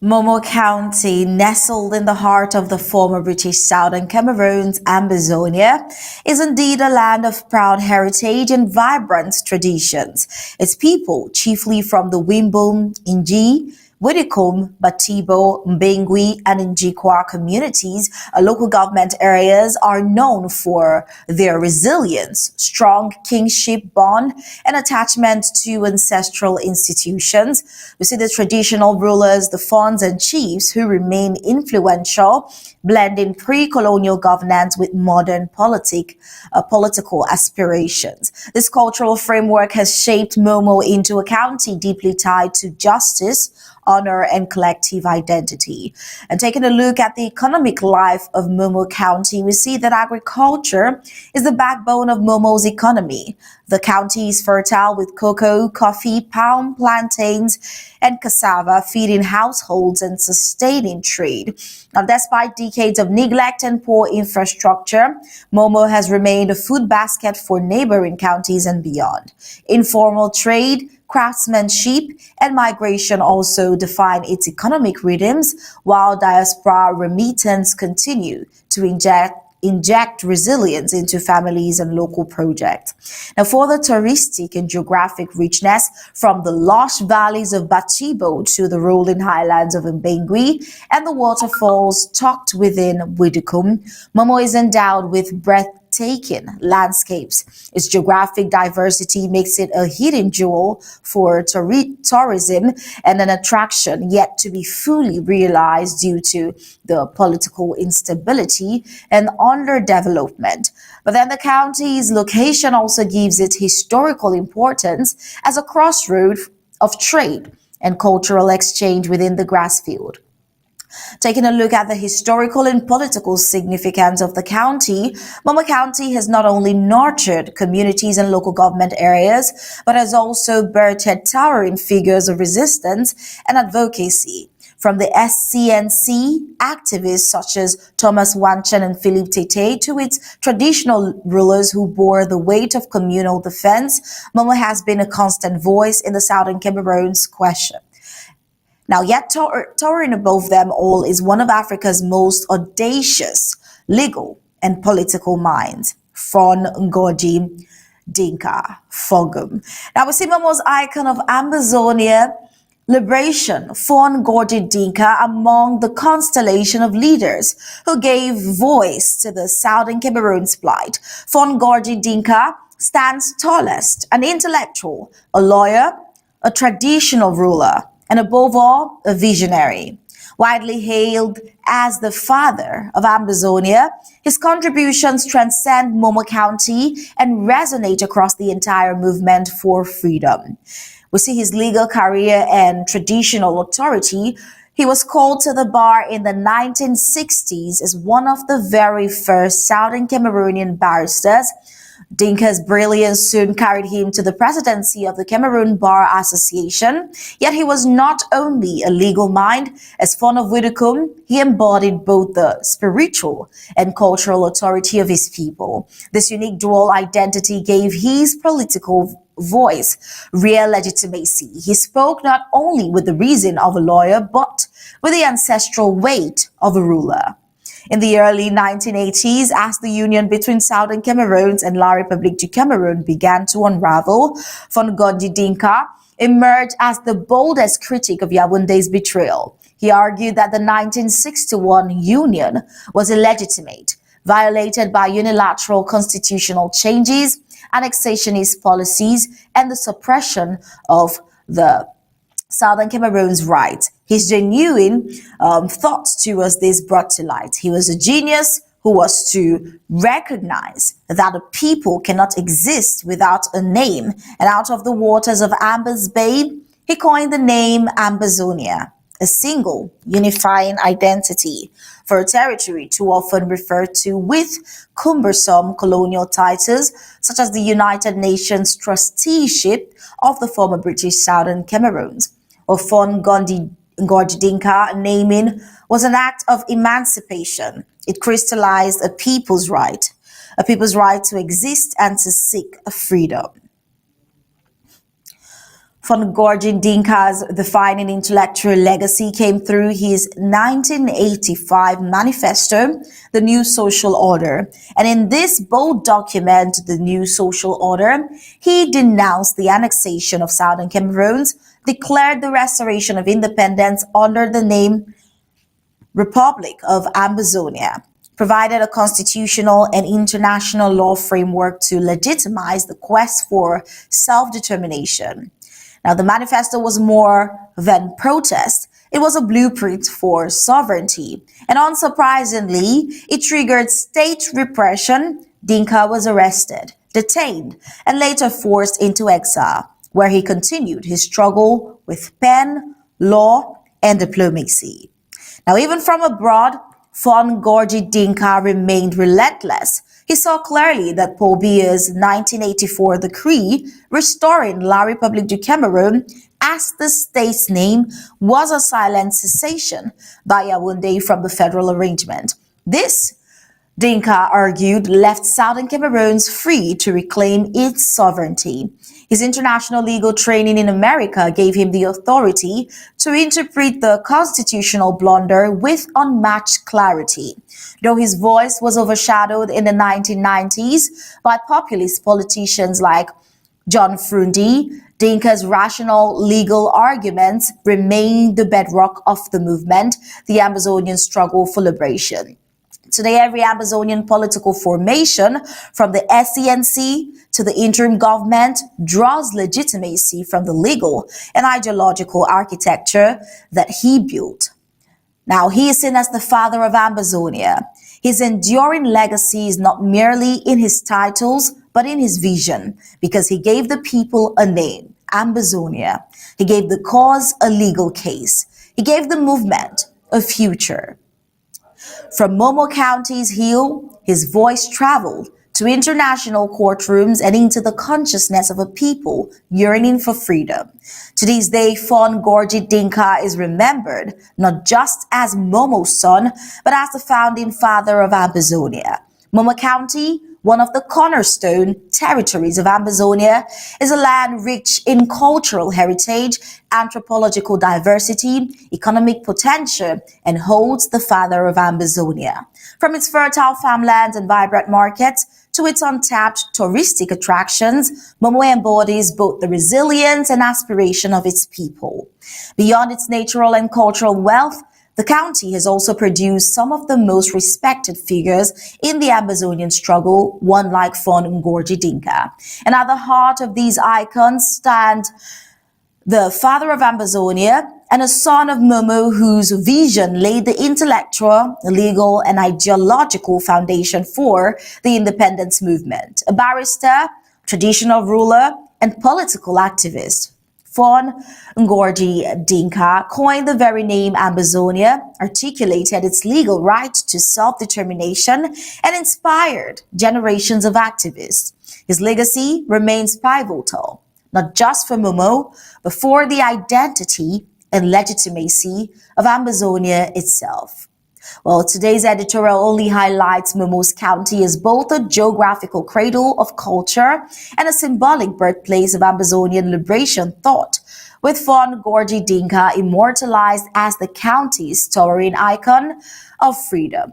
Momo County, nestled in the heart of the former British Southern Cameroon's Ambazonia, is indeed a land of proud heritage and vibrant traditions. Its people, chiefly from the Wimbo, Inji, Widikum, Batibo, Mbengui, and Njikwa communities, local government areas are known for their resilience, strong kingship bond, and attachment to ancestral institutions. We see the traditional rulers, the fons and chiefs who remain influential, blending pre-colonial governance with modern political aspirations. This cultural framework has shaped Momo into a county deeply tied to justice, honor, and collective identity. And taking a look at the economic life of Momo County, we see that agriculture is the backbone of Momo's economy. The county is fertile with cocoa, coffee, palm, plantains, and cassava, feeding households and sustaining trade. Now, despite decades of neglect and poor infrastructure, Momo has remained a food basket for neighboring counties and beyond. Informal trade, craftsmanship, and migration also define its economic rhythms, while diaspora remittance continue to inject resilience into families and local projects. Now, for the touristic and geographic richness, from the lush valleys of Bachibo to the rolling highlands of Mbengui and the waterfalls tucked within Widukum, Momo is endowed with breathtaking landscapes. Its geographic diversity makes it a hidden jewel for tourism and an attraction yet to be fully realized due to the political instability and underdevelopment. But then the county's location also gives it historical importance as a crossroad of trade and cultural exchange within the grass field. Taking a look at the historical and political significance of the county, Momo County has not only nurtured communities and local government areas, but has also birthed towering figures of resistance and advocacy. From the SCNC activists such as Thomas Wanchen and Philippe Tete to its traditional rulers who bore the weight of communal defense, Momo has been a constant voice in the Southern Cameroon's question. Now, yet towering above them all is one of Africa's most audacious legal and political minds, Fon Ngozi Dinka Fogum. Now, we see Momo's icon of Amazonia liberation, Fon Ngozi Dinka, among the constellation of leaders who gave voice to the Southern Cameroon's plight. Fon Ngozi Dinka stands tallest, an intellectual, a lawyer, a traditional ruler, and above all, a visionary. Widely hailed as the father of Amazonia, his contributions transcend Momo County and resonate across the entire movement for freedom. We see his legal career and traditional authority. He was called to the bar in the 1960s as one of the very first Southern Cameroonian barristers. Dinka's brilliance soon carried him to the presidency of the Cameroon Bar Association, yet he was not only a legal mind. As fond of Widukum, he embodied both the spiritual and cultural authority of his people. This unique dual identity gave his political voice real legitimacy. He spoke not only with the reason of a lawyer, but with the ancestral weight of a ruler. In the early 1980s, as the union between Southern Cameroon and La République du Cameroun began to unravel, Fon Ngozi Dinka emerged as the boldest critic of Yaoundé's betrayal. He argued that the 1961 union was illegitimate, violated by unilateral constitutional changes, annexationist policies, and the suppression of the Southern Cameroon's rights. His genuine thoughts towards this brought to light. He was a genius who was to recognize that a people cannot exist without a name. And out of the waters of Amber's Bay, he coined the name Ambazonia, a single unifying identity for a territory too often referred to with cumbersome colonial titles such as the United Nations trusteeship of the former British Southern Cameroons. Fon Ngozi Dinka naming was an act of emancipation. It crystallized a people's right to exist and to seek freedom. Fongorjin Dinka's defining intellectual legacy came through his 1985 manifesto, The New Social Order. And in this bold document, The New Social Order, he denounced the annexation of Southern Cameroons, declared the restoration of independence under the name Republic of Ambazonia, provided a constitutional and international law framework to legitimize the quest for self-determination. Now, the manifesto was more than protest. It was a blueprint for sovereignty. And unsurprisingly, it triggered state repression. Dinka was arrested, detained, and later forced into exile, where he continued his struggle with pen, law, and diplomacy. Now, even from abroad, Fongorji Dinka remained relentless. He saw clearly that Paul Biya's 1984 decree restoring La République du Cameroun as the state's name was a silent cessation by Yaoundé from the federal arrangement. This, Dinka argued, left Southern Cameroons free to reclaim its sovereignty. His international legal training in America gave him the authority to interpret the constitutional blunder with unmatched clarity. Though his voice was overshadowed in the 1990s by populist politicians like John Frundi, Dinka's rational legal arguments remained the bedrock of the movement, the Amazonian struggle for liberation. Today, every Amazonian political formation, from the SCNC to the interim government, draws legitimacy from the legal and ideological architecture that he built. Now, he is seen as the father of Ambazonia. His enduring legacy is not merely in his titles, but in his vision, because he gave the people a name, Ambazonia. He gave the cause a legal case. He gave the movement a future. From Momo County's hill, his voice traveled to international courtrooms and into the consciousness of a people yearning for freedom. To this day, Fongorji Dinka is remembered not just as Momo's son, but as the founding father of Ambazonia. Momo County, one of the cornerstone territories of Ambazonia, is a land rich in cultural heritage, anthropological diversity, economic potential, and holds the father of Ambazonia. From its fertile farmlands and vibrant markets to its untapped touristic attractions, Momo embodies both the resilience and aspiration of its people. Beyond its natural and cultural wealth, the county has also produced some of the most respected figures in the Amazonian struggle, one like Fongorji Dinka. And at the heart of these icons stand the father of Ambazonia and a son of Momo whose vision laid the intellectual, legal, and ideological foundation for the independence movement. A barrister, traditional ruler, and political activist, Fongorji Dinka coined the very name Ambazonia, articulated its legal right to self-determination, and inspired generations of activists. His legacy remains pivotal, not just for Momo, but for the identity and legitimacy of Ambazonia itself. Well, today's editorial only highlights Momo's county as both a geographical cradle of culture and a symbolic birthplace of Amazonian liberation thought, with Fongorji Dinka immortalized as the county's towering icon of freedom.